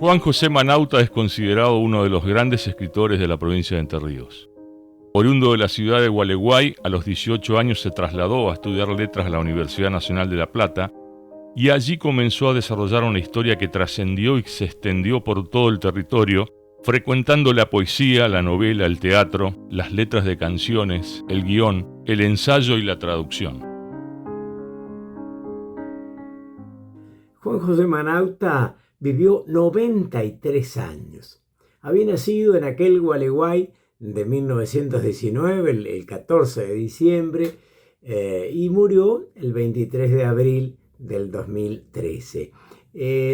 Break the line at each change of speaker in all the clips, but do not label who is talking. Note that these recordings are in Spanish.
Juan José Manauta es considerado uno de los grandes escritores de la provincia de Entre Ríos. Oriundo de la ciudad de Gualeguay, a los 18 años se trasladó a estudiar letras a la Universidad Nacional de La Plata y allí comenzó a desarrollar una historia que trascendió y se extendió por todo el territorio, frecuentando la poesía, la novela, el teatro, las letras de canciones, el guión, el ensayo y la traducción.
Juan José Manauta vivió 93 años. Había nacido en aquel Gualeguay de 1919, el 14 de diciembre, y murió el 23 de abril del 2013.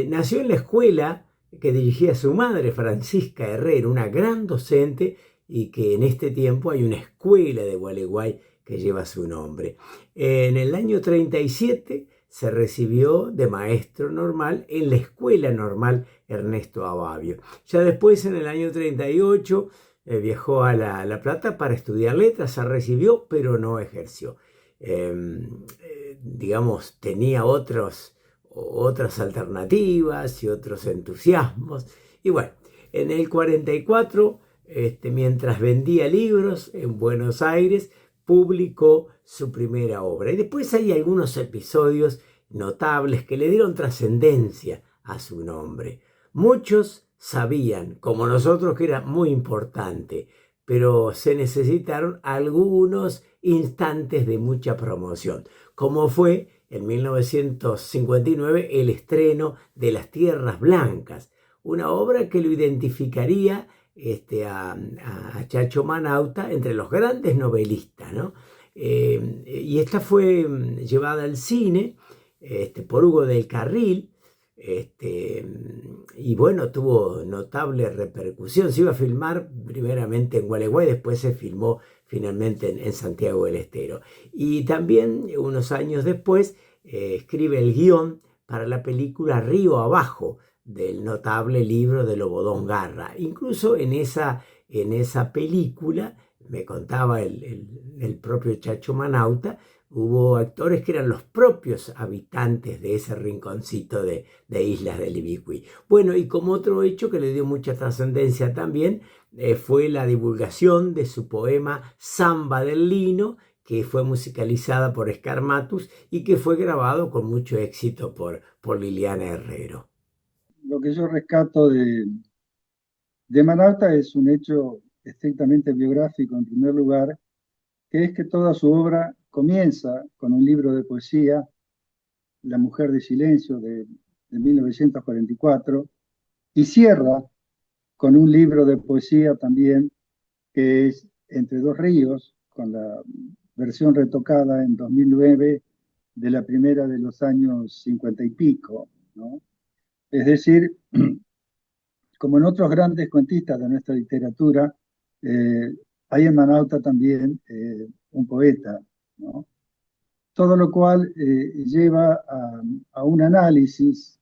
Nació en la escuela que dirigía su madre, Francisca Herrera, una gran docente, y que en este tiempo hay una escuela de Gualeguay que lleva su nombre. En el año 37 se recibió de maestro normal en la Escuela Normal Ernesto Abavio. Ya después, en el año 38, viajó a La Plata para estudiar letras, se recibió, pero no ejerció. Digamos, tenía otras alternativas y otros entusiasmos. Y bueno, en el 44, mientras vendía libros en Buenos Aires, publicó su primera obra. Y después hay algunos episodios notables que le dieron trascendencia a su nombre. Muchos sabían, como nosotros, que era muy importante, pero se necesitaron algunos instantes de mucha promoción, como fue en 1959 el estreno de Las Tierras Blancas, una obra que lo identificaría a Chacho Manauta entre los grandes novelistas, ¿no? Y esta fue llevada al cine por Hugo del Carril, y bueno, tuvo notable repercusión. Se iba a filmar primeramente en Gualeguay, después se filmó finalmente en Santiago del Estero. Y también, unos años después, escribe el guión para la película Río Abajo, del notable libro de Lobodón Garra. Incluso en esa película, me contaba el propio Chacho Manauta, hubo actores que eran los propios habitantes de ese rinconcito de Islas del Ibicuí. Bueno, y como otro hecho que le dio mucha trascendencia también, fue la divulgación de su poema Samba del Lino, que fue musicalizada por Scarmatus y que fue grabado con mucho éxito por Liliana Herrero.
Lo que yo rescato de Manauta es un hecho estrictamente biográfico, en primer lugar, que es que toda su obra comienza con un libro de poesía, La Mujer de Silencio, de 1944, y cierra con un libro de poesía también, que es Entre dos ríos, con la versión retocada en 2009 de la primera de los años 50 y pico, ¿no? Es decir, como en otros grandes cuentistas de nuestra literatura, hay en Manauta también un poeta, ¿no? Todo lo cual lleva a un análisis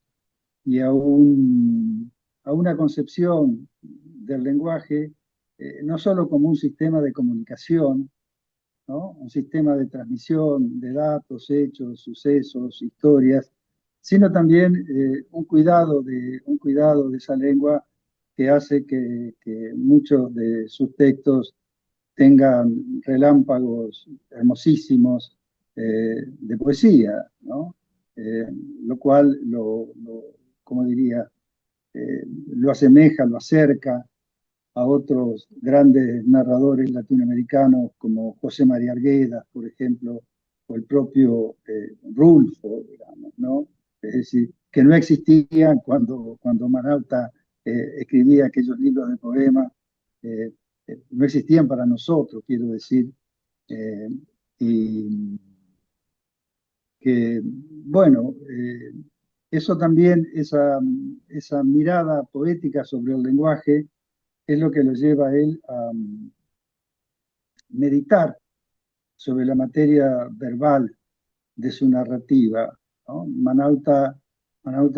y a una concepción del lenguaje, no solo como un sistema de comunicación, ¿no? Un sistema de transmisión de datos, hechos, sucesos, historias, sino también un cuidado de esa lengua que hace que muchos de sus textos tengan relámpagos hermosísimos de poesía, ¿no? Lo cual como diría, lo asemeja, lo acerca a otros grandes narradores latinoamericanos como José María Arguedas, por ejemplo, o el propio Rulfo, digamos, ¿no? Es decir, que no existían cuando Manauta escribía aquellos libros de poemas, eh, no existían para nosotros, quiero decir, eh, y que, bueno, eso también, esa mirada poética sobre el lenguaje, es lo que lo lleva a él a meditar sobre la materia verbal de su narrativa, ¿no? Manauta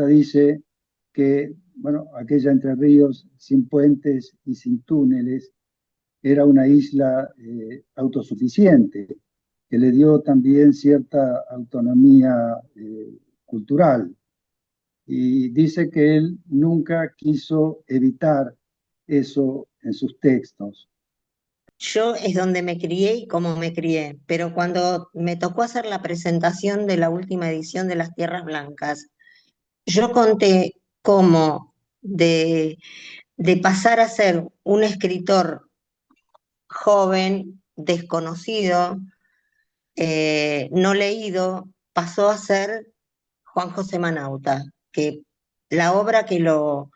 dice que, bueno, aquella Entre Ríos sin puentes y sin túneles era una isla autosuficiente, que le dio también cierta autonomía cultural. y dice que él nunca quiso evitar eso en sus textos.
Yo es donde me crié y cómo me crié, pero cuando me tocó hacer la presentación de la última edición de Las Tierras Blancas, yo conté cómo de pasar a ser un escritor joven, desconocido, no leído, pasó a ser Juan José Manauta, que la obra que lo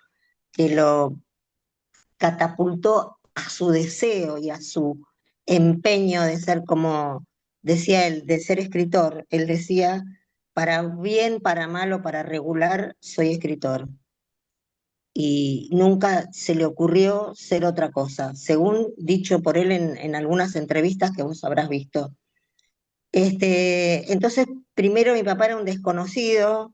catapultó a su deseo y a su empeño de ser como decía él, de ser escritor. Él decía, para bien, para mal o para regular, soy escritor. Y nunca se le ocurrió ser otra cosa, según dicho por él en algunas entrevistas que vos habrás visto. Entonces, primero mi papá era un desconocido,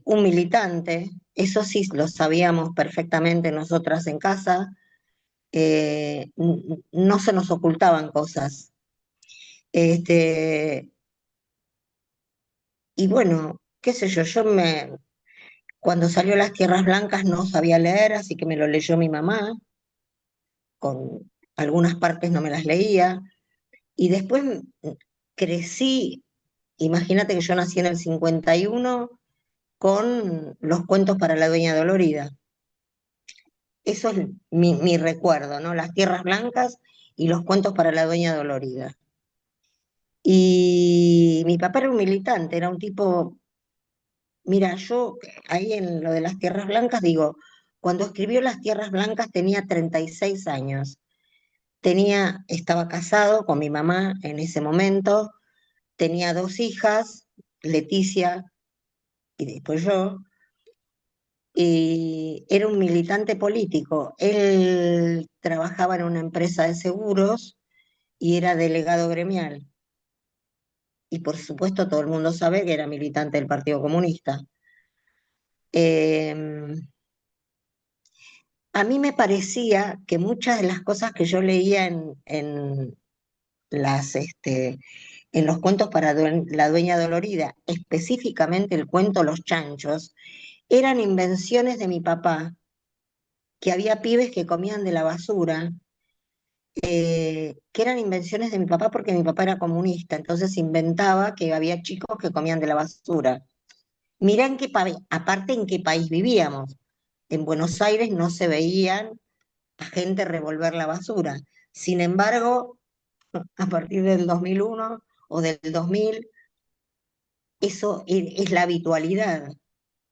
un militante, eso sí lo sabíamos perfectamente nosotras en casa, no se nos ocultaban cosas. Este, y bueno, qué sé yo, cuando salió Las Tierras Blancas no sabía leer, así que me lo leyó mi mamá, con algunas partes no me las leía, y después crecí, imagínate que yo nací en el 51 con los cuentos para la Dueña Dolorida. Eso es mi recuerdo, ¿no? Las Tierras Blancas y los cuentos para la Dueña Dolorida. Y mi papá era un militante, era un tipo, mira, yo ahí en lo de las Tierras Blancas digo, cuando escribió Las Tierras Blancas tenía 36 años. Estaba casado con mi mamá en ese momento, tenía 2 hijas, Leticia y después yo, y era un militante político. Él trabajaba en una empresa de seguros y era delegado gremial. Y por supuesto todo el mundo sabe que era militante del Partido Comunista. Eh, a mí me parecía que muchas de las cosas que yo leía las, en los cuentos para la Dueña Dolorida, específicamente el cuento Los Chanchos, eran invenciones de mi papá, que había pibes que comían de la basura, que eran invenciones de mi papá porque mi papá era comunista, entonces inventaba que había chicos que comían de la basura. Mirá aparte en qué país vivíamos. En Buenos Aires no se veían a gente revolver la basura. Sin embargo, a partir del 2001 o del 2000, eso es la habitualidad.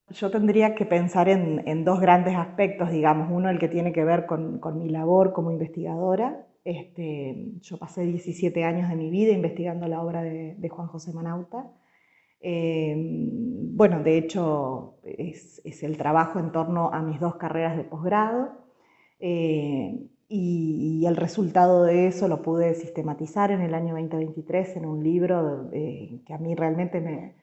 Yo tendría que pensar en dos grandes aspectos, digamos. Uno, el que tiene que ver con mi labor como investigadora. Yo pasé 17 años de mi vida investigando la obra de Juan José Manauta. Bueno, de hecho, es el trabajo en torno a mis 2 carreras de posgrado. Y el resultado de eso lo pude sistematizar en el año 2023 en un libro que a mí realmente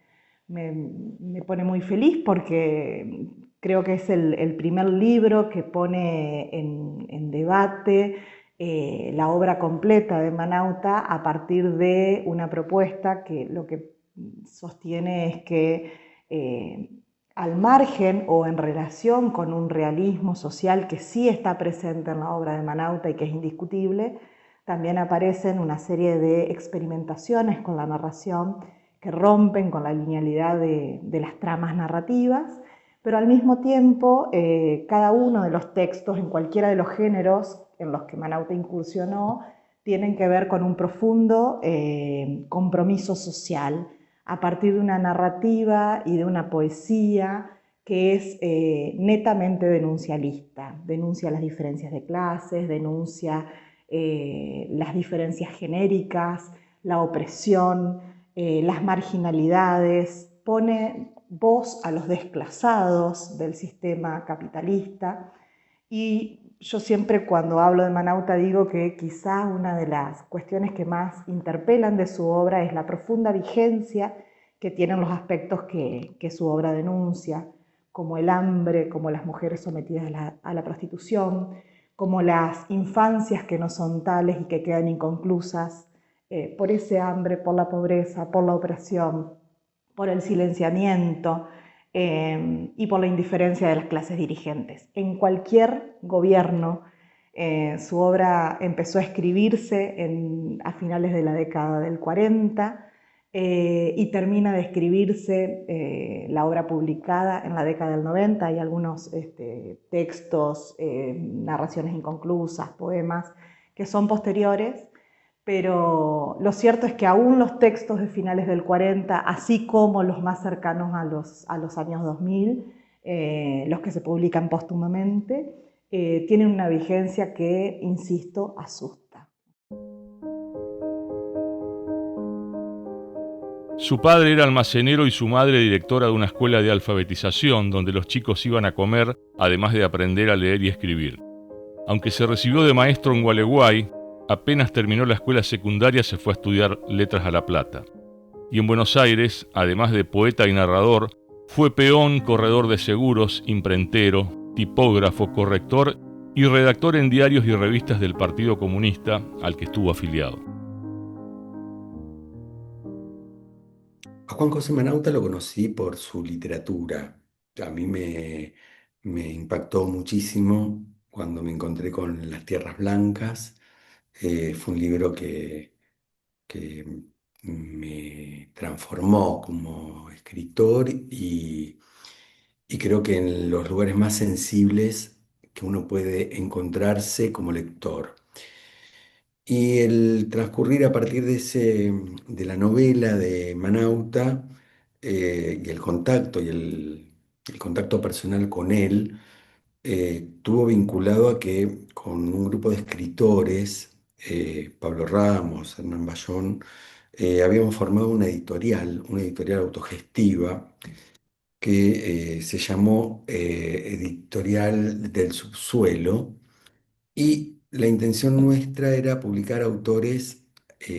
me pone muy feliz porque creo que es el primer libro que pone en debate la obra completa de Manauta a partir de una propuesta que lo que sostiene es que al margen o en relación con un realismo social que sí está presente en la obra de Manauta y que es indiscutible, también aparecen una serie de experimentaciones con la narración que rompen con la linealidad de las tramas narrativas, pero al mismo tiempo cada uno de los textos en cualquiera de los géneros en los que Manauta incursionó tienen que ver con un profundo compromiso social a partir de una narrativa y de una poesía que es netamente denuncialista. Denuncia las diferencias de clases, denuncia las diferencias genéricas, la opresión, las marginalidades, pone voz a los desplazados del sistema capitalista. Y yo siempre cuando hablo de Manauta digo que quizá una de las cuestiones que más interpelan de su obra es la profunda vigencia que tienen los aspectos que su obra denuncia, como el hambre, como las mujeres sometidas a la prostitución, como las infancias que no son tales y que quedan inconclusas por ese hambre, por la pobreza, por la opresión, por el silenciamiento, y por la indiferencia de las clases dirigentes. En cualquier gobierno, su obra empezó a escribirse a finales de la década del 40 y termina de escribirse la obra publicada en la década del 90. Hay algunos textos, narraciones inconclusas, poemas que son posteriores, pero lo cierto es que aún los textos de finales del 40, así como los más cercanos a los años 2000, los que se publican póstumamente, tienen una vigencia que, insisto, asusta.
Su padre era almacenero y su madre directora de una escuela de alfabetización donde los chicos iban a comer, además de aprender a leer y escribir. Aunque se recibió de maestro en Gualeguay, apenas terminó la escuela secundaria se fue a estudiar letras a La Plata. Y en Buenos Aires, además de poeta y narrador, fue peón, corredor de seguros, imprentero, tipógrafo, corrector y redactor en diarios y revistas del Partido Comunista al que estuvo afiliado.
A Juan José Manauta lo conocí por su literatura. A mí me impactó muchísimo cuando me encontré con Las Tierras Blancas. Fue un libro que me transformó como escritor y creo que en los lugares más sensibles que uno puede encontrarse como lector. Y el transcurrir a partir de la novela de Manauta y el contacto el contacto personal con él estuvo vinculado a que con un grupo de escritores, Pablo Ramos, Hernán Bayón, habíamos formado una editorial autogestiva que se llamó Editorial del Subsuelo, y la intención nuestra era publicar autores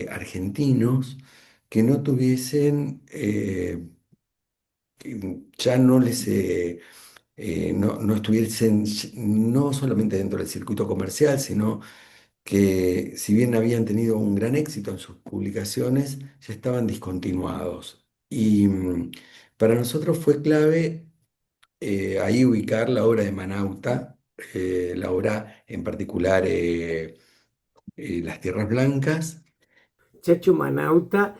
argentinos que no tuviesen, que ya no les, no estuviesen, no solamente dentro del circuito comercial, sino que si bien habían tenido un gran éxito en sus publicaciones, ya estaban discontinuados. Y para nosotros fue clave ahí ubicar la obra de Manauta, la obra en particular Las Tierras Blancas.
Chacho Manauta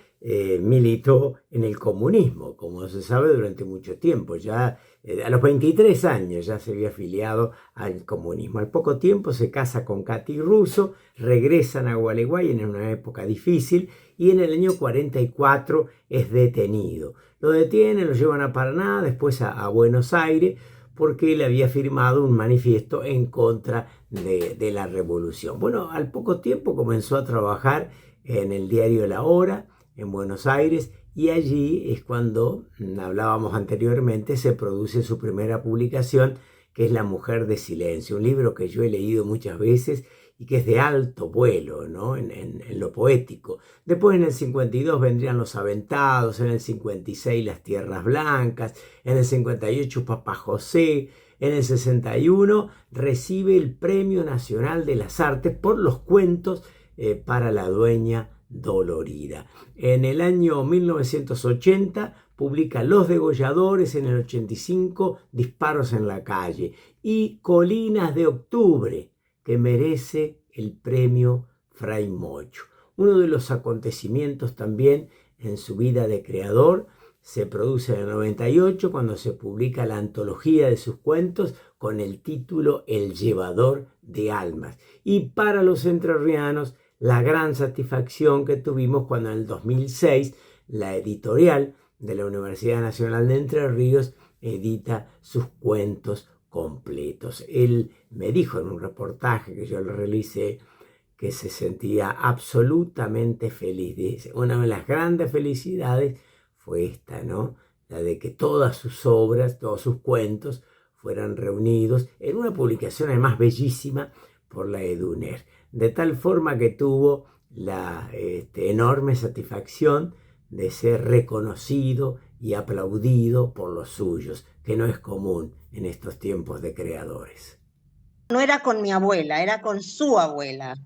militó en el comunismo, como se sabe, durante mucho tiempo. Ya a los 23 años ya se había afiliado al comunismo. Al poco tiempo se casa con Katy Russo, regresan a Gualeguay en una época difícil y en el año 44 es detenido. Lo detienen, lo llevan a Paraná, después a Buenos Aires, porque él había firmado un manifiesto en contra de la revolución. Bueno, al poco tiempo comenzó a trabajar en el diario La Hora, en Buenos Aires, y allí es cuando, hablábamos anteriormente, se produce su primera publicación, que es La Mujer de Silencio, un libro que yo he leído muchas veces y que es de alto vuelo, ¿no? en lo poético. Después en el 52 vendrían Los Aventados, en el 56 Las Tierras Blancas, en el 58 Papá José, en el 61 recibe el Premio Nacional de las Artes por los cuentos para la dueña dolorida. En el año 1980 publica Los Degolladores, en el 85 Disparos en la calle y Colinas de Octubre, que merece el premio Fray Mocho. Uno de los acontecimientos también en su vida de creador se produce en el 98 cuando se publica la antología de sus cuentos con el título El Llevador de Almas. Y para los entrerrianos, la gran satisfacción que tuvimos cuando en el 2006 la editorial de la Universidad Nacional de Entre Ríos edita sus cuentos completos. Él me dijo en un reportaje que yo le realicé que se sentía absolutamente feliz. Dice, una de las grandes felicidades fue esta, ¿no? La de que todas sus obras, todos sus cuentos fueran reunidos en una publicación además bellísima por la EDUNER, de tal forma que tuvo la enorme satisfacción de ser reconocido y aplaudido por los suyos, que no es común en estos tiempos de creadores.
No era con mi abuela, era con su abuela.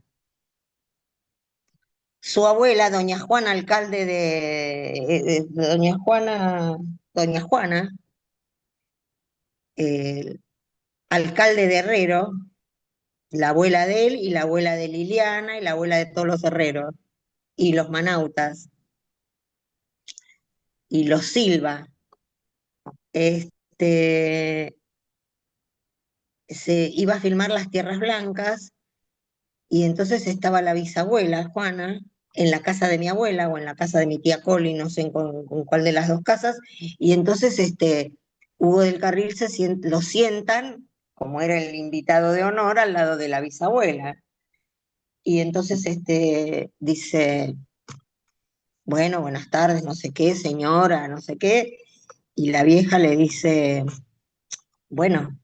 Su abuela, doña Juana, alcalde de doña Juana, el alcalde de Herrero, la abuela de él y la abuela de Liliana y la abuela de todos los herreros, y los manautas, y los Silva. Este, se iba a filmar las Tierras Blancas y entonces estaba la bisabuela, Juana, en la casa de mi abuela o en la casa de mi tía Coli, no sé con cuál de las dos casas, y entonces Hugo del Carril lo sientan, como era el invitado de honor, al lado de la bisabuela. Y entonces dice, bueno, buenas tardes, no sé qué, señora, no sé qué, y la vieja le dice, bueno,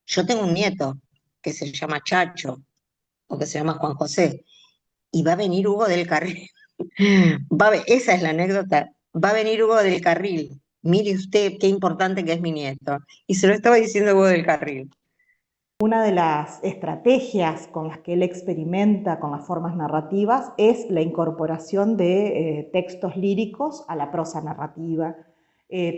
yo tengo un nieto que se llama Chacho, o que se llama Juan José, y va a venir Hugo del Carril. Esa es la anécdota. Va a venir Hugo del Carril. Mire usted qué importante que es mi nieto. Y se lo estaba diciendo Hugo del Carril.
Una de las estrategias con las que él experimenta con las formas narrativas es la incorporación de textos líricos a la prosa narrativa.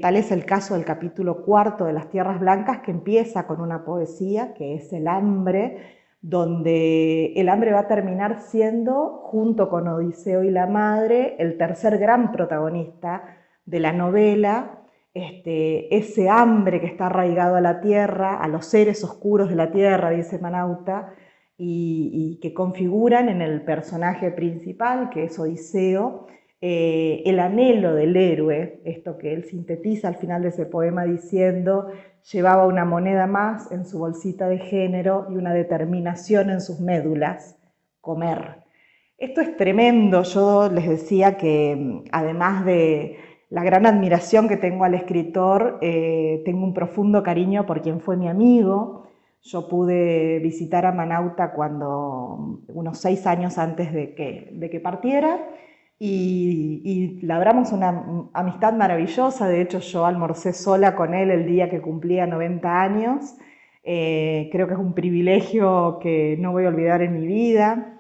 Tal es el caso del capítulo 4 de Las Tierras Blancas, que empieza con una poesía que es El hambre, donde el hambre va a terminar siendo, junto con Odiseo y la madre, el tercer gran protagonista de la novela. Ese hambre que está arraigado a la tierra, a los seres oscuros de la tierra, dice Manauta, y que configuran en el personaje principal, que es Odiseo, el anhelo del héroe, esto que él sintetiza al final de ese poema diciendo: llevaba una moneda más en su bolsita de género y una determinación en sus médulas: comer. Esto es tremendo. Yo les decía que además de la gran admiración que tengo al escritor, tengo un profundo cariño por quien fue mi amigo. Yo pude visitar a Manauta unos 6 años antes de que partiera, y labramos una amistad maravillosa. De hecho, yo almorcé sola con él el día que cumplía 90 años. Creo que es un privilegio que no voy a olvidar en mi vida.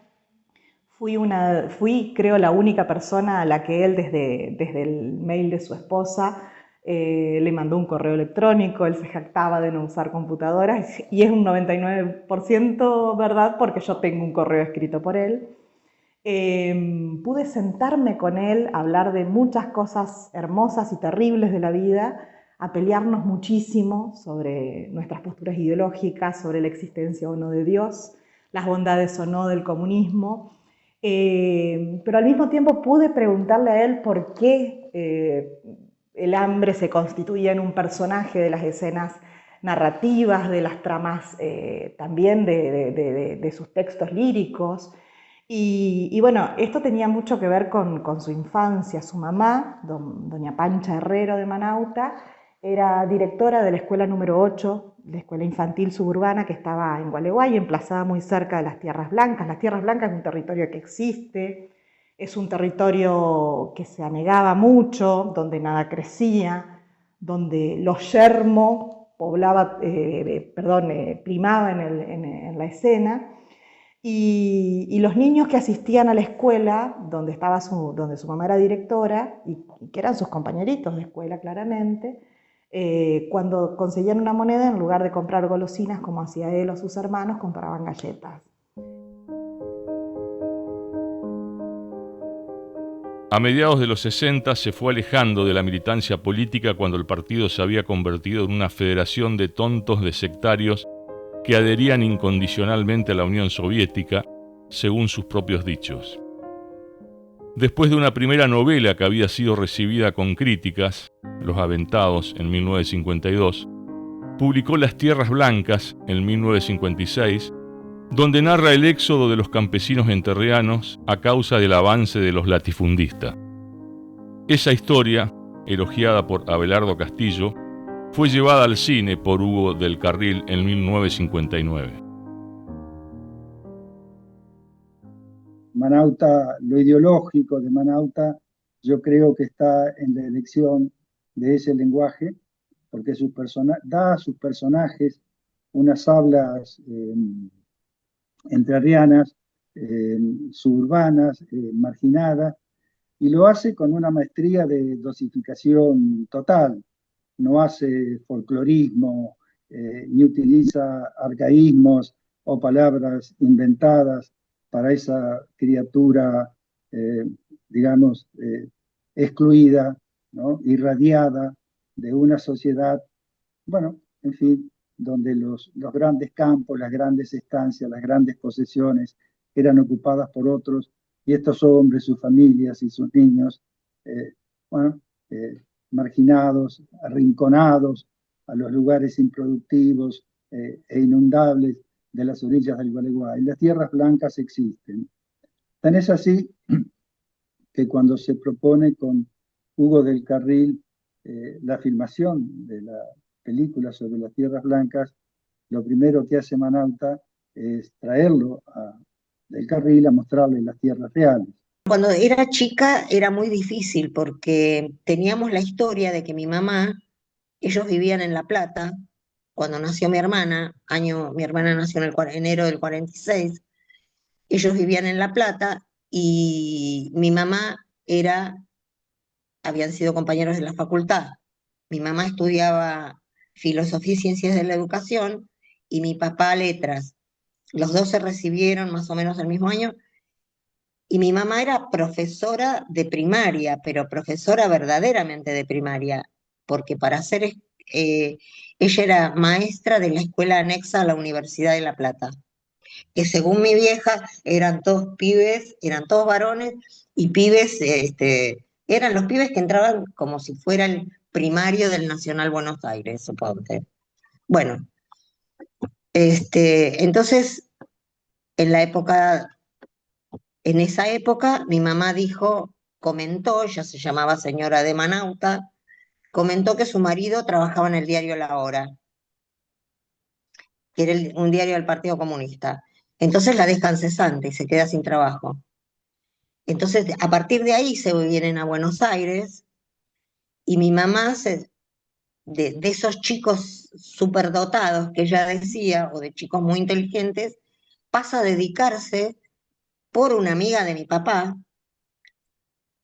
Fui, creo, la única persona a la que él, desde el mail de su esposa, le mandó un correo electrónico. Él se jactaba de no usar computadoras, y es un 99% verdad, porque yo tengo un correo escrito por él. Pude sentarme con él, a hablar de muchas cosas hermosas y terribles de la vida, a pelearnos muchísimo sobre nuestras posturas ideológicas, sobre la existencia o no de Dios, las bondades o no del comunismo. Pero al mismo tiempo pude preguntarle a él por qué el hambre se constituía en un personaje de las escenas narrativas, de las tramas, también de sus textos líricos. Y bueno, esto tenía mucho que ver con su infancia. Su mamá, doña Pancha Herrero de Manauta, era directora de la escuela número 8, la escuela infantil suburbana, que estaba en Gualeguay, emplazada muy cerca de las Tierras Blancas. Las Tierras Blancas es un territorio que existe, es un territorio que se anegaba mucho, donde nada crecía, donde lo yermo primaba en la escena. Y los niños que asistían a la escuela donde su mamá era directora, y que eran sus compañeritos de escuela claramente, cuando conseguían una moneda, en lugar de comprar golosinas como hacía él o sus hermanos, compraban galletas.
A mediados de los 60 se fue alejando de la militancia política cuando el partido se había convertido en una federación de tontos, de sectarios que adherían incondicionalmente a la Unión Soviética, según sus propios dichos. Después de una primera novela que había sido recibida con críticas, Los Aventados, en 1952, publicó Las Tierras Blancas, en 1956, donde narra el éxodo de los campesinos entrerrianos a causa del avance de los latifundistas. Esa historia, elogiada por Abelardo Castillo, fue llevada al cine por Hugo del Carril en 1959.
Manauta, lo ideológico de Manauta, yo creo que está en la elección de ese lenguaje, porque da a sus personajes unas hablas entrerrianas, suburbanas, marginadas, y lo hace con una maestría de dosificación total. No hace folclorismo ni utiliza arcaísmos o palabras inventadas para esa criatura, digamos, excluida, ¿no? Irradiada de una sociedad, bueno, en fin, donde los grandes campos, las grandes estancias, las grandes posesiones eran ocupadas por otros, y estos hombres, sus familias y sus niños, eh, bueno, marginados, arrinconados a los lugares improductivos e inundables de las orillas del Gualeguay. Las tierras blancas existen. Tan es así que cuando se propone con Hugo del Carril la filmación de la película sobre las tierras blancas, lo primero que hace Manauta es traerlo del Carril a mostrarle las tierras reales.
Cuando era chica era muy difícil porque teníamos la historia de que mi mamá, ellos vivían en La Plata, cuando nació mi hermana, mi hermana nació en enero del 46, ellos vivían en La Plata y mi mamá habían sido compañeros de la facultad. Mi mamá estudiaba filosofía y ciencias de la educación y mi papá letras. Los dos se recibieron más o menos el mismo año y mi mamá era profesora de primaria, pero profesora verdaderamente de primaria, porque ella era maestra de la escuela anexa a la Universidad de La Plata, que según mi vieja eran todos pibes, eran todos varones y pibes, eran los pibes que entraban como si fuera el primario del Nacional Buenos Aires, suponte. Bueno, entonces en esa época mi mamá comentó, ella se llamaba señora de Manauta, comentó que su marido trabajaba en el diario La Hora, que era un diario del Partido Comunista. Entonces la dejan cesante y se queda sin trabajo. Entonces, a partir de ahí se vienen a Buenos Aires y mi mamá, de esos chicos superdotados que ella decía, o de chicos muy inteligentes, pasa a dedicarse, por una amiga de mi papá,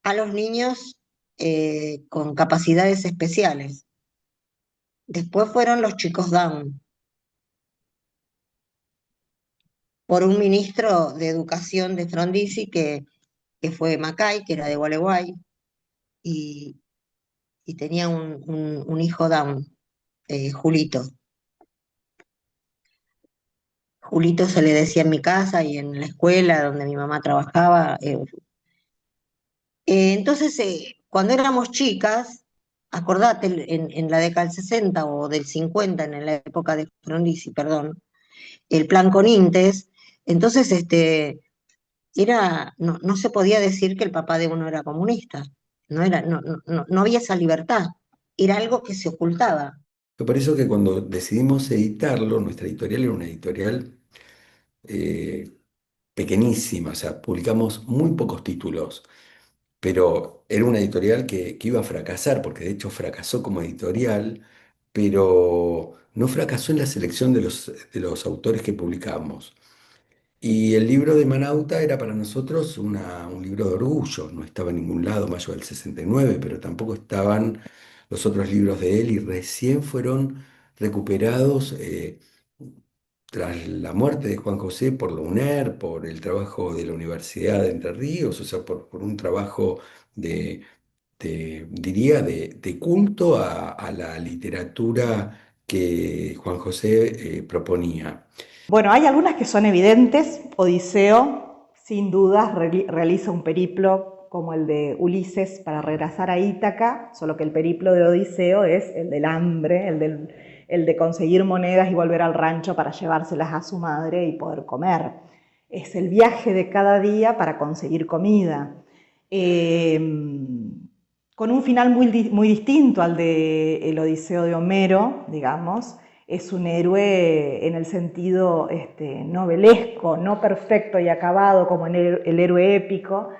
a los niños con capacidades especiales. Después fueron los chicos Down, por un ministro de Educación de Frondizi que fue Macay, que era de Gualeguay, y, y tenía un hijo Down, Julito. Julito se le decía en mi casa y en la escuela donde mi mamá trabajaba. Entonces, cuando éramos chicas, acordate, en la década del 60 o del 50, en la época de Frondizi, perdón, el plan Conintes, entonces no se podía decir que el papá de uno era comunista. No había esa libertad. Era algo que se ocultaba.
Por eso que cuando decidimos editarlo, nuestra editorial era una editorial eh, pequeñísima, o sea, publicamos muy pocos títulos, pero era una editorial que iba a fracasar, porque de hecho fracasó como editorial, pero no fracasó en la selección de los autores que publicamos. Y el libro de Manauta era para nosotros un libro de orgullo, no estaba en ningún lado, Mayo del 69, pero tampoco estaban los otros libros de él y recién fueron recuperados tras la muerte de Juan José por la UNER, por el trabajo de la Universidad de Entre Ríos, o sea, por un trabajo diría, de culto a la literatura que Juan José proponía.
Bueno, hay algunas que son evidentes. Odiseo, sin dudas, realiza un periplo como el de Ulises para regresar a Ítaca, solo que el periplo de Odiseo es el del hambre, el de conseguir monedas y volver al rancho para llevárselas a su madre y poder comer. Es el viaje de cada día para conseguir comida. Con un final muy distinto al de el Odiseo de Homero, digamos. Es un héroe en el sentido novelesco, no perfecto y acabado como el héroe épico,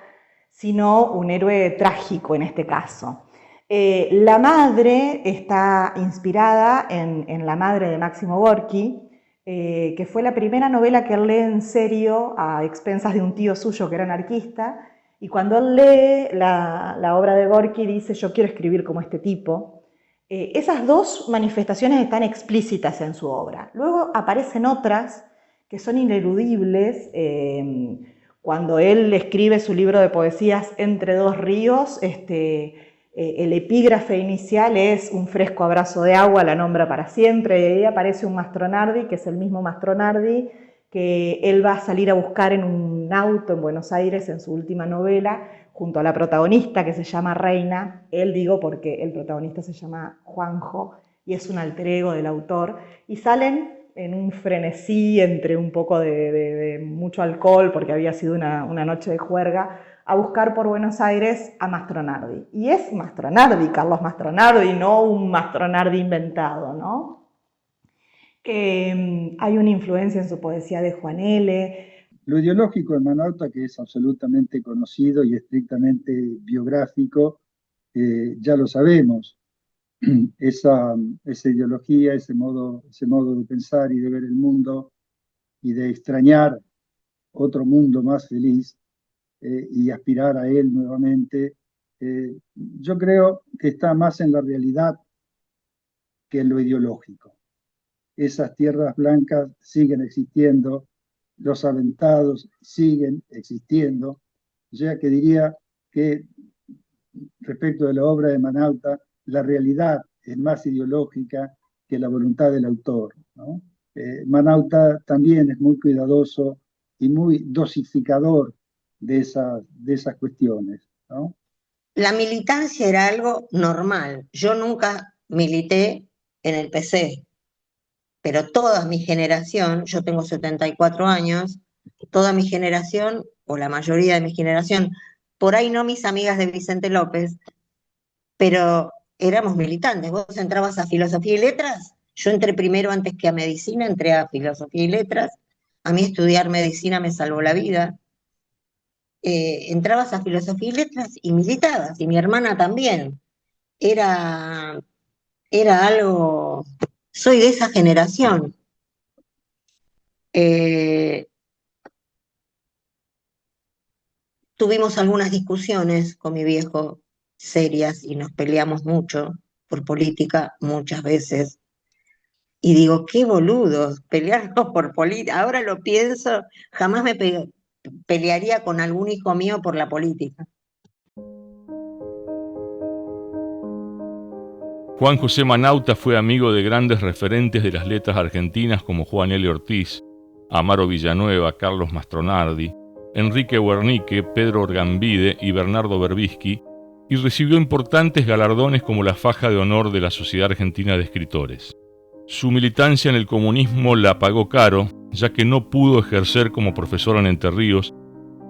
sino un héroe trágico en este caso. La madre está inspirada en La madre de Máximo Gorki, que fue la primera novela que él lee en serio a expensas de un tío suyo que era anarquista, y cuando él lee la obra de Gorki dice: yo quiero escribir como este tipo. Esas dos manifestaciones están explícitas en su obra. Luego aparecen otras que son ineludibles. Cuando él escribe su libro de poesías Entre dos ríos, el epígrafe inicial es un fresco abrazo de agua, la nombra para siempre, y ahí aparece un Mastronardi, que es el mismo Mastronardi que él va a salir a buscar en un auto en Buenos Aires en su última novela, junto a la protagonista que se llama Reina. Él digo porque el protagonista se llama Juanjo y es un alter ego del autor, y salen en un frenesí entre un poco de mucho alcohol, porque había sido una noche de juerga, a buscar por Buenos Aires a Mastronardi. Y es Mastronardi, Carlos Mastronardi, no un Mastronardi inventado, ¿no? Que hay una influencia en su poesía de Juan L.
Lo ideológico en Manauta, que es absolutamente conocido y estrictamente biográfico, ya lo sabemos. Esa ideología, ese modo de pensar y de ver el mundo y de extrañar otro mundo más feliz, y aspirar a él nuevamente, yo creo que está más en la realidad que en lo ideológico. Esas tierras blancas siguen existiendo, los aventados siguen existiendo, ya que diría que respecto de la obra de Manauta, la realidad es más ideológica que la voluntad del autor, ¿no? Manauta también es muy cuidadoso y muy dosificador de esas cuestiones, ¿no?
La militancia era algo normal. Yo nunca milité en el PC, pero toda mi generación, yo tengo 74 años, toda mi generación, o la mayoría de mi generación, por ahí no mis amigas de Vicente López, pero éramos militantes. Vos entrabas a Filosofía y Letras, yo entré primero antes que a Medicina, entré a Filosofía y Letras, a mí estudiar Medicina me salvó la vida. Entrabas a Filosofía y Letras y militabas, y mi hermana también. Era, era algo, soy de esa generación. Eh, Tuvimos algunas discusiones con mi viejo serias y nos peleamos mucho por política muchas veces. Y digo, qué boludos, pelearnos por política. Ahora lo pienso, jamás me pelearía con algún hijo mío por la política.
Juan José Manauta fue amigo de grandes referentes de las letras argentinas como Juan L. Ortiz, Amaro Villanueva, Carlos Mastronardi, Enrique Wernicke, Pedro Orgambide y Bernardo Berbisky, y recibió importantes galardones como la Faja de Honor de la Sociedad Argentina de Escritores. Su militancia en el comunismo la pagó caro, ya que no pudo ejercer como profesor en Entre Ríos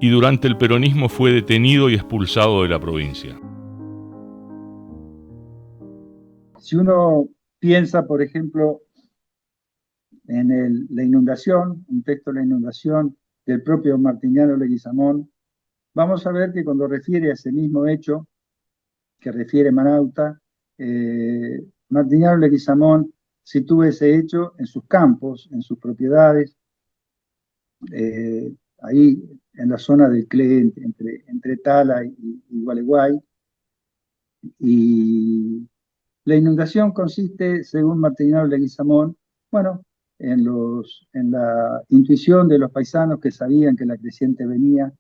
y durante el peronismo fue detenido y expulsado de la provincia.
Si uno piensa, por ejemplo, en La Inundación, un texto de La Inundación del propio Martiniano Leguizamón, vamos a ver que cuando refiere a ese mismo hecho que refiere Manauta, Martiniano Leguizamón sitúa ese hecho en sus campos, en sus propiedades, ahí en la zona del CLE, entre Tala y Gualeguay. Y la inundación consiste, según Martiniano Leguizamón, bueno, en la intuición de los paisanos que sabían que la creciente venía,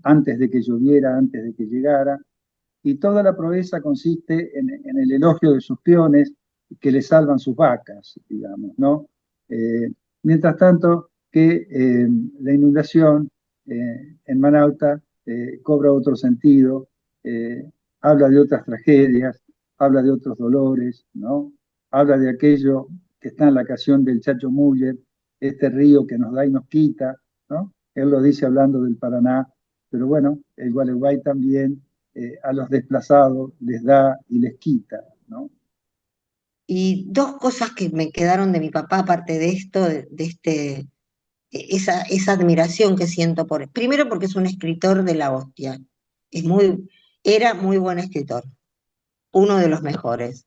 antes de que lloviera, antes de que llegara, y toda la proeza consiste en el elogio de sus peones que le salvan sus vacas, digamos, ¿no? Mientras tanto que la inundación en Manauta cobra otro sentido, habla de otras tragedias, habla de otros dolores, ¿no? Habla de aquello que está en la canción del Chacho Müller, este río que nos da y nos quita, ¿no? Él lo dice hablando del Paraná, pero bueno, el Gualeguay también a los desplazados les da y les quita, ¿no?
Y dos cosas que me quedaron de mi papá, aparte de esto, esa admiración que siento por él. Primero porque es un escritor de la hostia. Era muy buen escritor, uno de los mejores.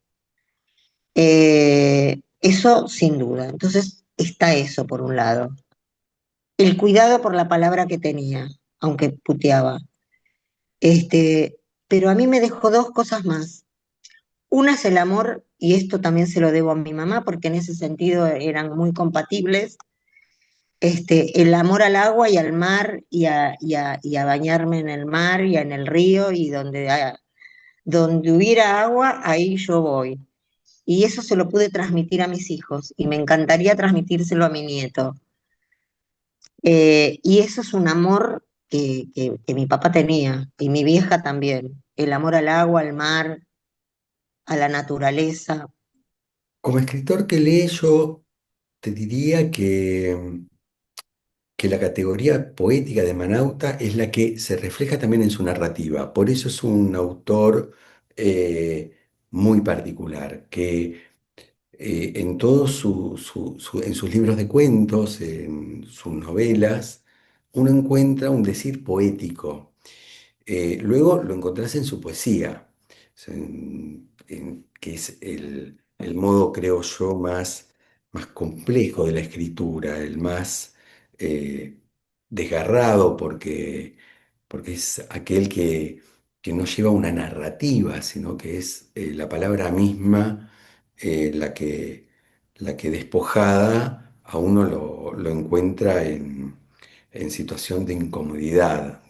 Eso sin duda. Entonces está eso por un lado. El cuidado por la palabra que tenía, aunque puteaba. Pero a mí me dejó dos cosas más. Una es el amor, y esto también se lo debo a mi mamá, porque en ese sentido eran muy compatibles, el amor al agua y al mar, y a bañarme en el mar y en el río, y donde hubiera agua, ahí yo voy. Y eso se lo pude transmitir a mis hijos, y me encantaría transmitírselo a mi nieto. Y eso es un amor que mi papá tenía, y mi vieja también, el amor al agua, al mar, a la naturaleza.
Como escritor que lee, yo te diría que la categoría poética de Manauta es la que se refleja también en su narrativa. Por eso es un autor eh, muy particular, que en todos en sus libros de cuentos, en sus novelas, uno encuentra un decir poético. Luego lo encontrás en su poesía, o sea, que es el modo, creo yo, más complejo de la escritura, el más eh, desgarrado, porque es aquel que no lleva una narrativa, sino que es la palabra misma la que despojada a uno lo encuentra en situación de incomodidad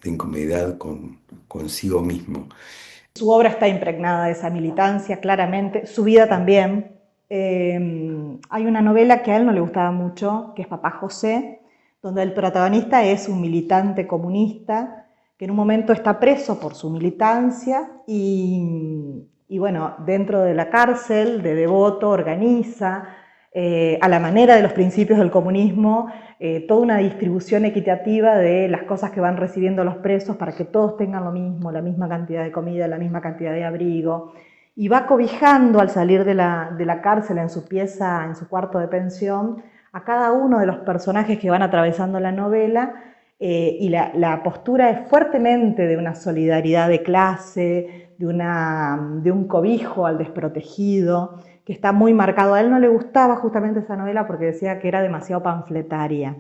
consigo mismo.
Su obra está impregnada de esa militancia, claramente, su vida también. Hay una novela que a él no le gustaba mucho, que es Papá José, donde el protagonista es un militante comunista que en un momento está preso por su militancia y bueno, dentro de la cárcel de Devoto organiza a la manera de los principios del comunismo, toda una distribución equitativa de las cosas que van recibiendo los presos para que todos tengan lo mismo, la misma cantidad de comida, la misma cantidad de abrigo, y va cobijando al salir de la cárcel en su pieza, en su cuarto de pensión, a cada uno de los personajes que van atravesando la novela, y la postura es fuertemente de una solidaridad de clase, de un cobijo al desprotegido, que está muy marcado. A él no le gustaba justamente esa novela porque decía que era demasiado panfletaria.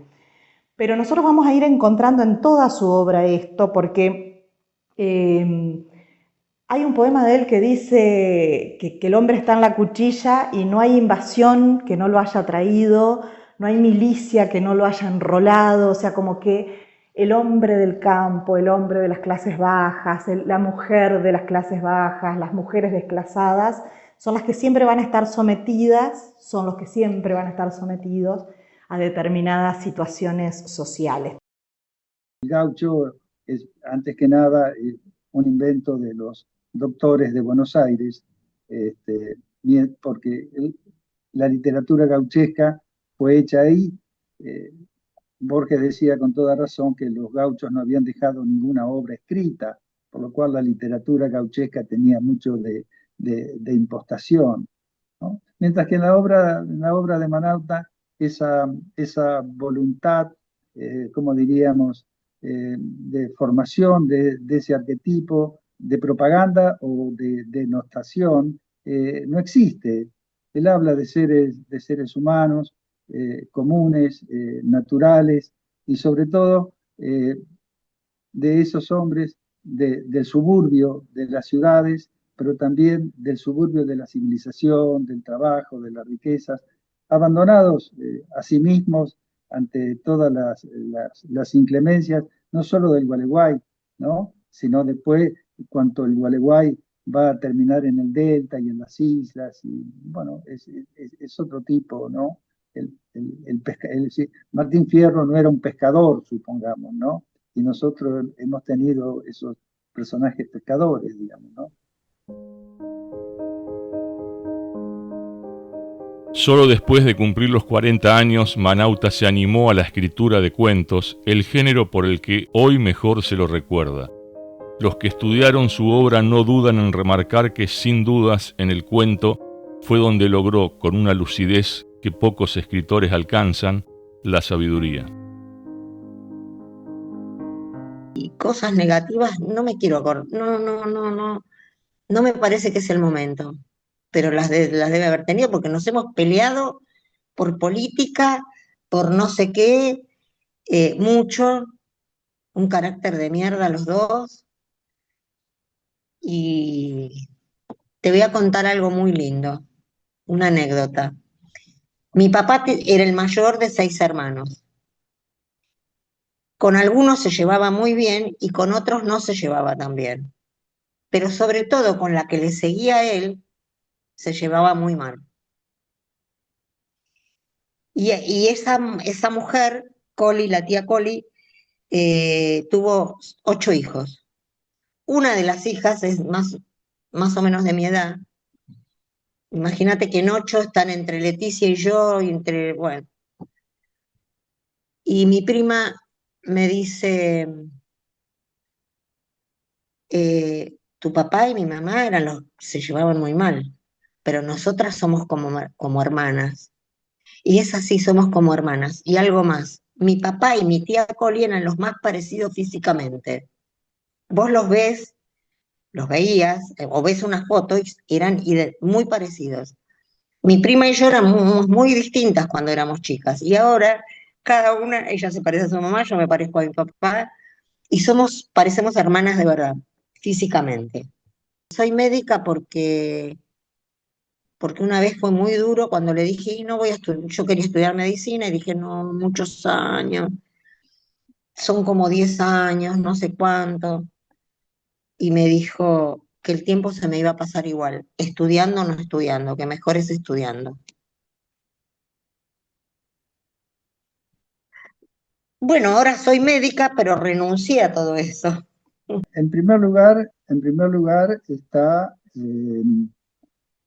Pero nosotros vamos a ir encontrando en toda su obra esto, porque hay un poema de él que dice que el hombre está en la cuchilla y no hay invasión que no lo haya traído, no hay milicia que no lo haya enrolado, o sea, como que el hombre del campo, el hombre de las clases bajas, la mujer de las clases bajas, las mujeres desclasadas, son las que siempre van a estar sometidas, son los que siempre van a estar sometidos a determinadas situaciones sociales.
El gaucho es, antes que nada, un invento de los doctores de Buenos Aires, este, porque la literatura gauchesca fue hecha ahí. eh, Borges decía con toda razón que los gauchos no habían dejado ninguna obra escrita, por lo cual la literatura gauchesca tenía mucho de impostación, ¿no? Mientras que en la obra de Manauta, esa voluntad, como diríamos, de formación de ese arquetipo, de propaganda o de denotación, no existe. Él habla de seres humanos, comunes, naturales, y sobre todo de esos hombres del suburbio, de las ciudades, pero también del suburbio de la civilización, del trabajo, de las riquezas, abandonados a sí mismos ante todas las inclemencias, no solo del Gualeguay, ¿no? Sino después, cuanto el Gualeguay va a terminar en el delta y en las islas, y bueno, es otro tipo, ¿no? Sí, Martín Fierro no era un pescador, supongamos, ¿no? Y nosotros hemos tenido esos personajes pescadores, digamos, ¿no?
Solo después de cumplir los 40 años, Manauta se animó a la escritura de cuentos, el género por el que hoy mejor se lo recuerda. Los que estudiaron su obra no dudan en remarcar que, sin dudas, en el cuento fue donde logró, con una lucidez que pocos escritores alcanzan, la sabiduría.
Y cosas negativas no me quiero acordar, no me parece que es el momento, pero las debe haber tenido porque nos hemos peleado por política, por no sé qué, mucho, un carácter de mierda los dos, y te voy a contar algo muy lindo, una anécdota. Mi papá era el mayor de 6 hermanos. Con algunos se llevaba muy bien y con otros no se llevaba tan bien. Pero sobre todo con la que le seguía a él, se llevaba muy mal. Y esa mujer, Coli, la tía Coli, tuvo 8 hijos. Una de las hijas es más o menos de mi edad. Imagínate que en 8 están entre Leticia y yo, y bueno. Y mi prima me dice, tu papá y mi mamá se llevaban muy mal, pero nosotras somos como hermanas. Y es así, somos como hermanas. Y algo más, mi papá y mi tía Coli eran los más parecidos físicamente. Vos los veías, o ves una foto y eran muy parecidos. Mi prima y yo éramos muy distintas cuando éramos chicas, y ahora cada una, ella se parece a su mamá, yo me parezco a mi papá, y parecemos hermanas de verdad, físicamente. Soy médica porque una vez fue muy duro cuando le dije, y no voy a estudiar, yo quería estudiar medicina, y dije, no, muchos años, son como 10 años, no sé cuánto, y me dijo que el tiempo se me iba a pasar igual, estudiando o no estudiando, que mejor es estudiando. Bueno, ahora soy médica, pero renuncié a todo eso.
En primer lugar está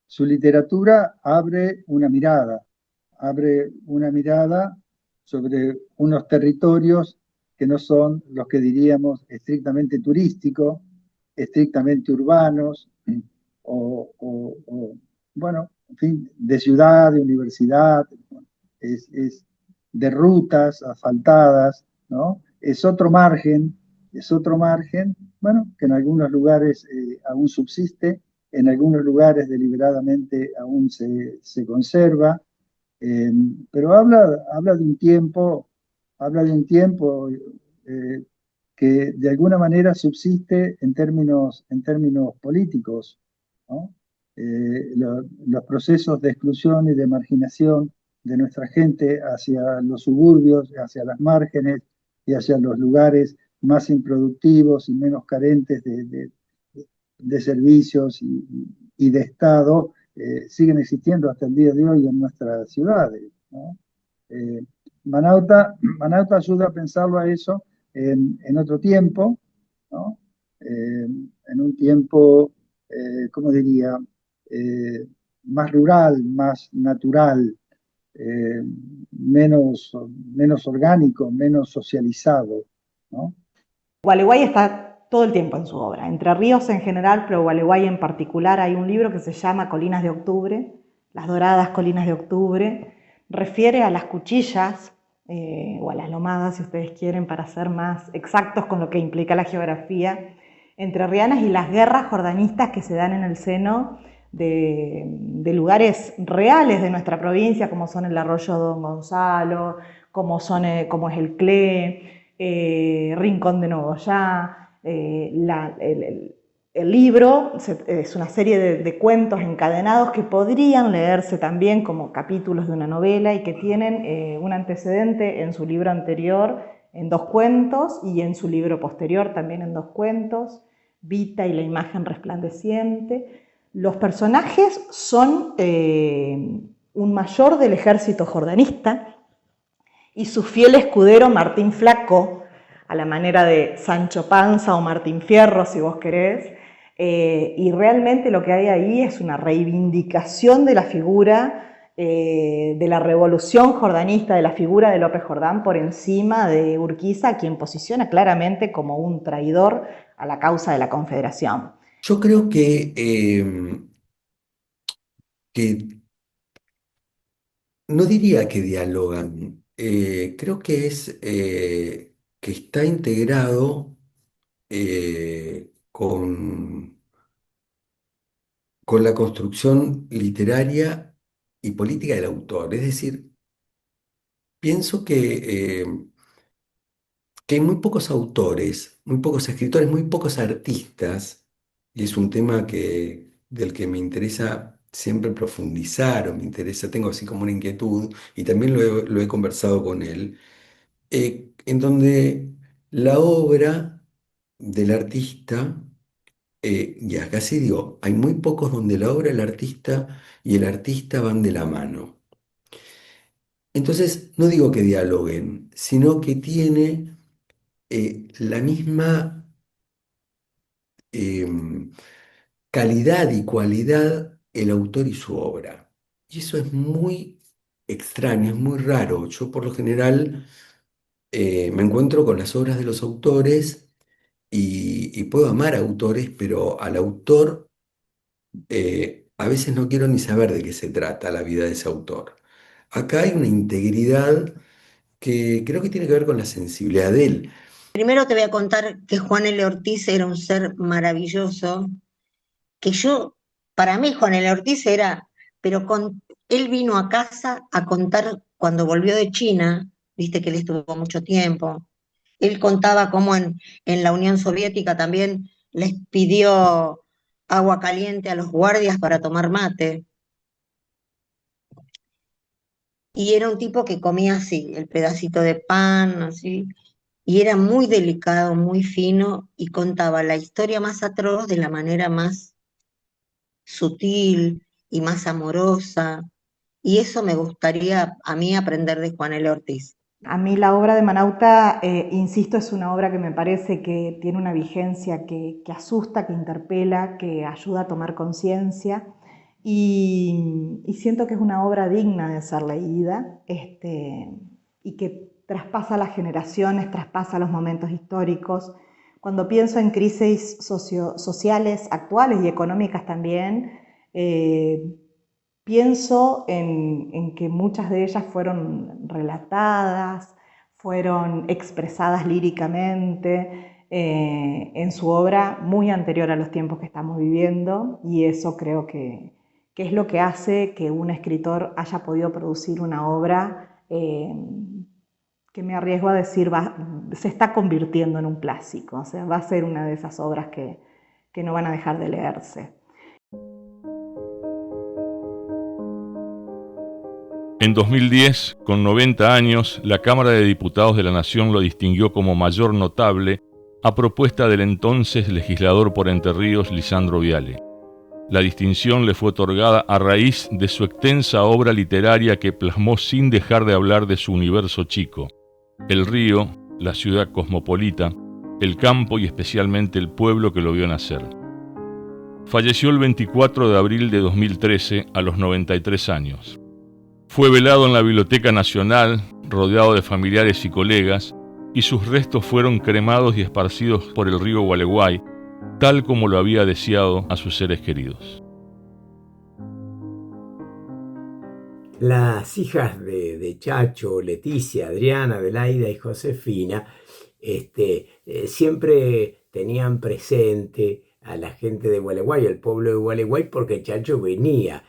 su literatura abre una mirada sobre unos territorios que no son los que diríamos estrictamente turísticos, estrictamente urbanos, bueno, en fin, de ciudad, de universidad, es de rutas asfaltadas, ¿no? Es otro margen, bueno, que en algunos lugares aún subsiste, en algunos lugares deliberadamente aún se conserva, eh, pero habla de un tiempo que de alguna manera subsiste en términos políticos, ¿no? Los procesos de exclusión y de marginación de nuestra gente hacia los suburbios, hacia las márgenes y hacia los lugares más improductivos y menos carentes de servicios y de Estado, siguen existiendo hasta el día de hoy en nuestras ciudades, ¿no? Eh, Manauta ayuda a pensarlo a eso en otro tiempo, ¿no? En un tiempo, ¿cómo diría? Eh, Más rural, más natural, eh, menos, menos orgánico, menos socializado, ¿no?
Gualeguay está todo el tiempo en su obra, Entre Ríos en general, pero Gualeguay en particular. Hay un libro que se llama Colinas de Octubre, las doradas colinas de octubre, refiere a las cuchillas o a las lomadas, si ustedes quieren, para ser más exactos con lo que implica la geografía entrerrianas, y las guerras jordanistas que se dan en el seno de lugares reales de nuestra provincia, como son el arroyo Don Gonzalo, como es el Cle, Rincón de Nogoyá. El libro es una serie de cuentos encadenados que podrían leerse también como capítulos de una novela y que tienen un antecedente en su libro anterior en 2 cuentos y en su libro posterior también en 2 cuentos, Vita y la imagen resplandeciente. Los personajes son un mayor del ejército jordanista y su fiel escudero Martín Flaco, a la manera de Sancho Panza o Martín Fierro, si vos querés, y realmente lo que hay ahí es una reivindicación de la figura de la revolución jordanista, de la figura de López Jordán por encima de Urquiza, a quien posiciona claramente como un traidor a la causa de la Confederación.
Yo creo que no diría que dialogan, creo que que está integrado con la construcción literaria y política del autor. Es decir, pienso que hay muy pocos autores, muy pocos escritores, muy pocos artistas, y es un tema del que me interesa siempre profundizar o me interesa, tengo así como una inquietud y también lo he conversado con él, en donde la obra del artista, y acá sí digo, hay muy pocos donde la obra del artista y el artista van de la mano. Entonces, no digo que dialoguen, sino que tiene la misma em, calidad y cualidad el autor y su obra. Y eso es muy extraño, es muy raro. Yo por lo general me encuentro con las obras de los autores y puedo amar a autores, pero al autor a veces no quiero ni saber de qué se trata la vida de ese autor. Acá hay una integridad que creo que tiene que ver con la sensibilidad de él.
Primero te voy a contar que Juan L. Ortiz era un ser maravilloso, que yo, para mí Juan L. Ortiz era, pero él vino a casa a contar cuando volvió de China, viste que él estuvo mucho tiempo, él contaba cómo en la Unión Soviética también les pidió agua caliente a los guardias para tomar mate, y era un tipo que comía así, el pedacito de pan, así, y era muy delicado, muy fino, y contaba la historia más atroz de la manera más sutil y más amorosa. Y eso me gustaría a mí aprender de Juan L. Ortiz.
A mí la obra de Manauta, insisto, es una obra que me parece que tiene una vigencia que asusta, que interpela, que ayuda a tomar conciencia y siento que es una obra digna de ser leída y que traspasa las generaciones, traspasa los momentos históricos. Cuando pienso en crisis sociales actuales y económicas también, pienso en que muchas de ellas fueron relatadas, fueron expresadas líricamente en su obra muy anterior a los tiempos que estamos viviendo, y eso creo que es lo que hace que un escritor haya podido producir una obra que me arriesgo a decir se está convirtiendo en un clásico, o sea, va a ser una de esas obras que no van a dejar de leerse.
En 2010, con 90 años, la Cámara de Diputados de la Nación lo distinguió como mayor notable a propuesta del entonces legislador por Entre Ríos, Lisandro Viale. La distinción le fue otorgada a raíz de su extensa obra literaria que plasmó sin dejar de hablar de su universo chico: el río, la ciudad cosmopolita, el campo y especialmente el pueblo que lo vio nacer. Falleció el 24 de abril de 2013 a los 93 años. Fue velado en la Biblioteca Nacional, rodeado de familiares y colegas, y sus restos fueron cremados y esparcidos por el río Gualeguay, tal como lo había deseado a sus seres queridos.
Las hijas de Chacho, Leticia, Adriana, Adelaida y Josefina, siempre tenían presente a la gente de Gualeguay, al pueblo de Gualeguay, porque Chacho venía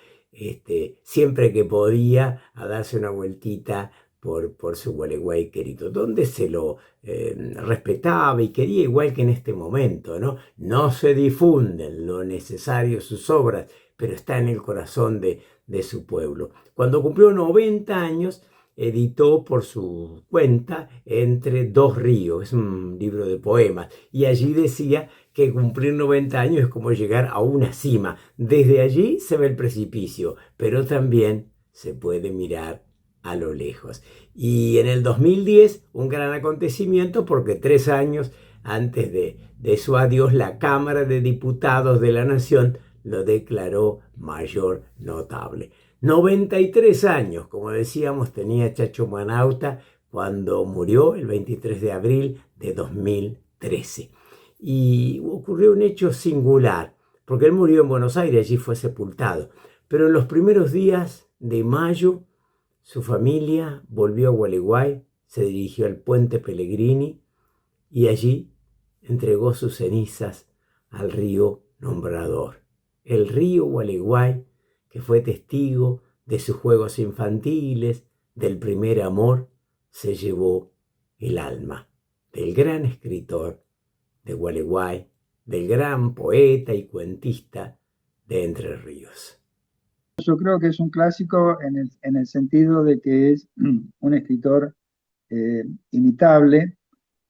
siempre que podía a darse una vueltita por su Gualeguay querido, donde se lo respetaba y quería, igual que en este momento, ¿no? No se difunden lo necesario sus obras, pero está en el corazón de su pueblo. Cuando cumplió 90 años, editó por su cuenta Entre dos ríos, es un libro de poemas, y allí decía que cumplir 90 años es como llegar a una cima. Desde allí se ve el precipicio, pero también se puede mirar a lo lejos. Y en el 2010, un gran acontecimiento, porque 3 años antes de su adiós, la Cámara de Diputados de la Nación lo declaró mayor notable. 93 años, como decíamos, tenía Chacho Manauta cuando murió el 23 de abril de 2013. Y ocurrió un hecho singular, porque él murió en Buenos Aires, allí fue sepultado. Pero en los primeros días de mayo, su familia volvió a Gualeguay, se dirigió al Puente Pellegrini y allí entregó sus cenizas al río Nombrador. El río Gualeguay, que fue testigo de sus juegos infantiles, del primer amor, se llevó el alma del gran escritor de Gualeguay, del gran poeta y cuentista de Entre Ríos.
Yo creo que es un clásico en el sentido de que es un escritor imitable,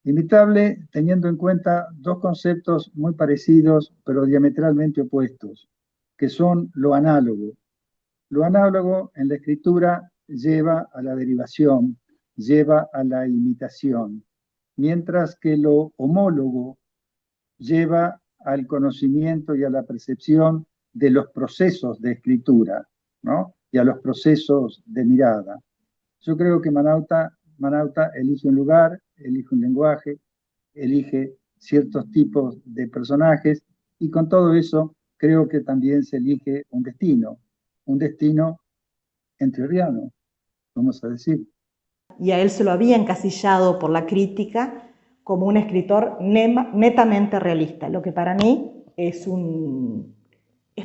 imitable teniendo en cuenta dos conceptos muy parecidos pero diametralmente opuestos, que son lo análogo. Lo análogo en la escritura lleva a la derivación, lleva a la imitación, mientras que lo homólogo lleva al conocimiento y a la percepción de los procesos de escritura, ¿no? Y a los procesos de mirada. Yo creo que Manauta elige un lugar, elige un lenguaje, elige ciertos tipos de personajes y con todo eso creo que también se elige un destino entrerriano, vamos a decir.
Y a él se lo había encasillado por la crítica como un escritor netamente realista, lo que para mí es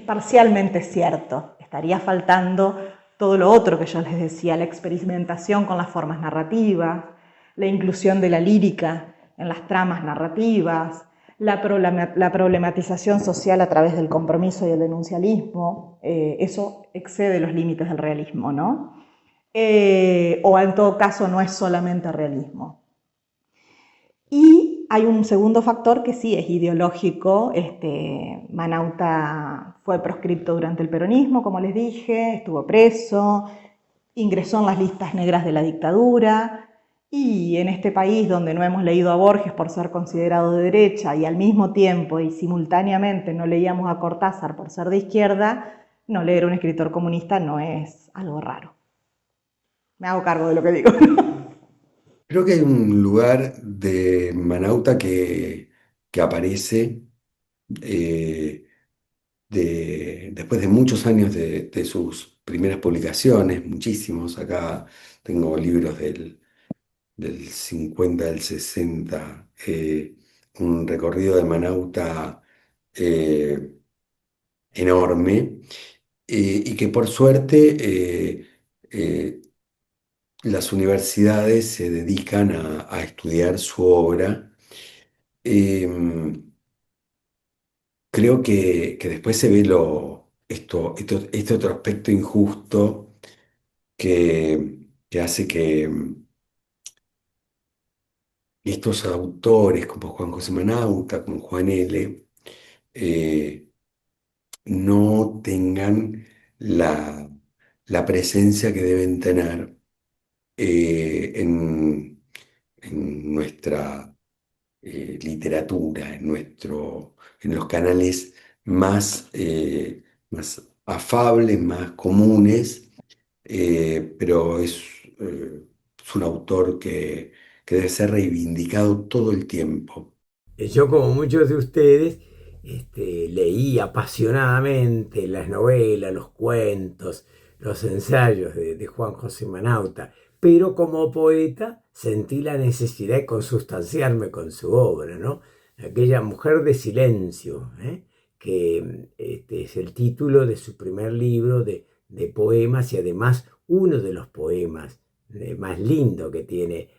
parcialmente cierto. Estaría faltando todo lo otro que yo les decía, la experimentación con las formas narrativas, la inclusión de la lírica en las tramas narrativas, la problematización social a través del compromiso y el denuncialismo. Eso excede los límites del realismo, ¿no? O en todo caso no es solamente realismo. Y hay un segundo factor que sí es ideológico. Manauta fue proscripto durante el peronismo, como les dije, estuvo preso, ingresó en las listas negras de la dictadura, y en este país donde no hemos leído a Borges por ser considerado de derecha y al mismo tiempo y simultáneamente no leíamos a Cortázar por ser de izquierda, no leer a un escritor comunista no es algo raro. Me hago cargo de lo que digo.
Creo que hay un lugar de Manauta que aparece eh, después de muchos años de sus primeras publicaciones, muchísimos. Acá tengo libros del 50, del 60, un recorrido de Manauta eh, enorme, y que por suerte las universidades se dedican a estudiar su obra. Em, Creo que después se ve este otro aspecto injusto que hace que estos autores como Juan José Manauta, como Juan L., eh, no tengan la, la presencia que deben tener en nuestra literatura, en los canales más afables, más comunes, pero es un autor que debe ser reivindicado todo el tiempo.
Yo, como muchos de ustedes, leí apasionadamente las novelas, los cuentos, los ensayos de Juan José Manauta, pero como poeta sentí la necesidad de consustanciarme con su obra, ¿no? Aquella Mujer de Silencio, que es el título de su primer libro de poemas y además uno de los poemas más lindos que tiene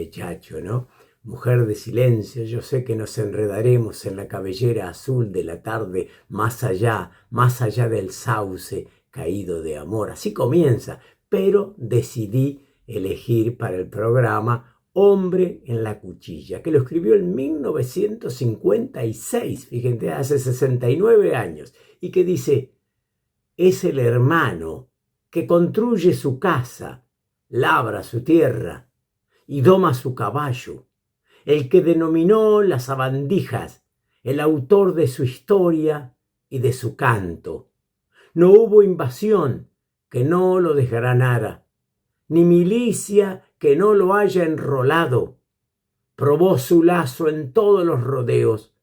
Chacho, ¿no? Mujer de silencio, yo sé que nos enredaremos en la cabellera azul de la tarde, más allá del sauce caído de amor. Así comienza, pero decidí elegir para el programa Hombre en la cuchilla, que lo escribió en 1956, fíjense, hace 69 años, y que dice: es el hermano que construye su casa, labra su tierra y doma su caballo, el que denominó las sabandijas, el autor de su historia y de su canto. No hubo invasión que no lo desgranara, ni milicia que no lo haya enrolado. Probó su lazo en todos los rodeos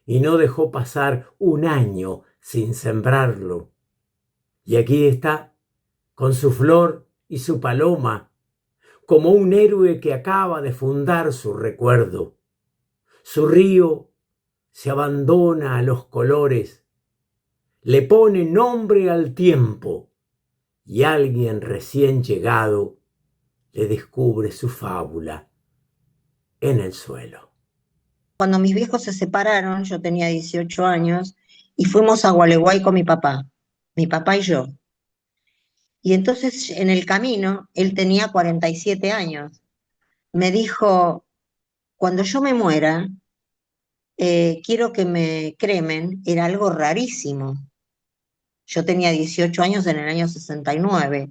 y no dejó pasar un año sin sembrarlo. Y aquí está, con su flor y su paloma, como un héroe que acaba de fundar su recuerdo. Su río se abandona a los colores, le pone nombre al tiempo y alguien recién llegado le descubre su fábula en el suelo.
Cuando mis viejos se separaron, yo tenía 18 años, y fuimos a Gualeguay con mi papá y yo. Y entonces en el camino, él tenía 47 años, me dijo, cuando yo me muera, quiero que me cremen, era algo rarísimo. Yo tenía 18 años en el año 69.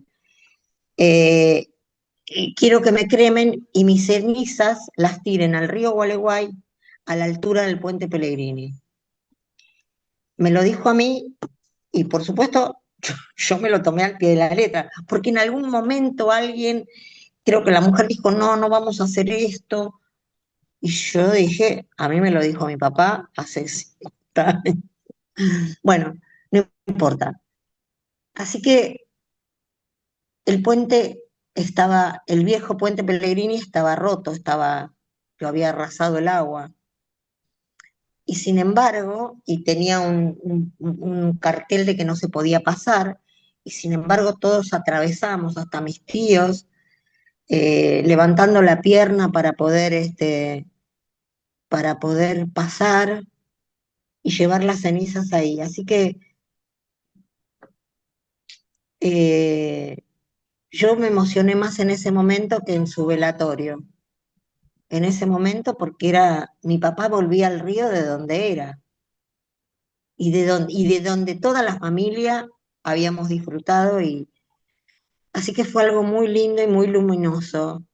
Eh, y quiero que me cremen y mis cenizas las tiren al río Gualeguay a la altura del puente Pellegrini. Me lo dijo a mí y por supuesto yo me lo tomé al pie de la letra, porque en algún momento alguien, creo que la mujer dijo, no, no vamos a hacer esto. Y yo dije, a mí me lo dijo mi papá hace 50 años. Bueno, no importa. Así que el puente estaba, el viejo puente Pellegrini estaba roto, lo había arrasado el agua. Y sin embargo, y tenía un cartel de que no se podía pasar, y sin embargo todos atravesamos, hasta mis tíos, levantando la pierna para poder pasar y llevar las cenizas ahí. Así que eh, yo me emocioné más en ese momento que en su velatorio. En ese momento porque mi papá volvía al río de donde era y de donde toda la familia habíamos disfrutado así que fue algo muy lindo y muy luminoso.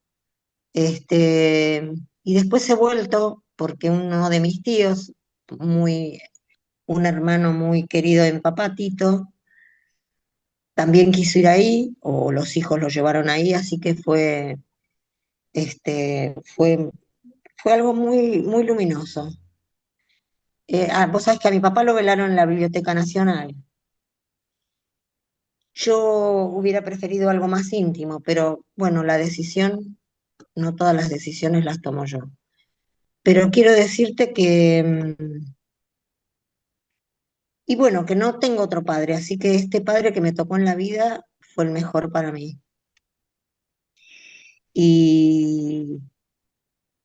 Este, y después he vuelto porque uno de mis tíos, un hermano muy querido de mi papá, Tito, también quiso ir ahí, o los hijos lo llevaron ahí, así que este, fue, fue algo muy, muy luminoso. Vos sabés que a mi papá lo velaron en la Biblioteca Nacional. Yo hubiera preferido algo más íntimo, pero bueno, la decisión, no todas las decisiones las tomo yo. Pero quiero decirte y bueno, que no tengo otro padre, así que este padre que me tocó en la vida fue el mejor para mí. Y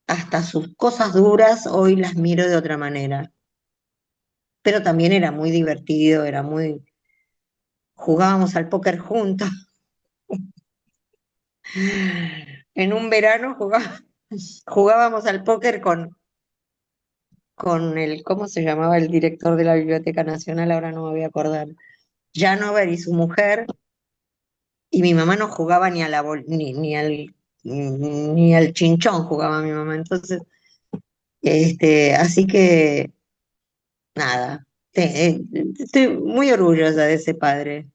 hasta sus cosas duras hoy las miro de otra manera. Pero también era muy divertido, jugábamos al póker juntos. En un verano jugábamos al póker con ¿cómo se llamaba el director de la Biblioteca Nacional? Ahora no me voy a acordar. Janover y su mujer, y mi mamá no jugaba ni a ni al chinchón jugaba mi mamá. Entonces, así que nada, estoy muy orgullosa de ese padre.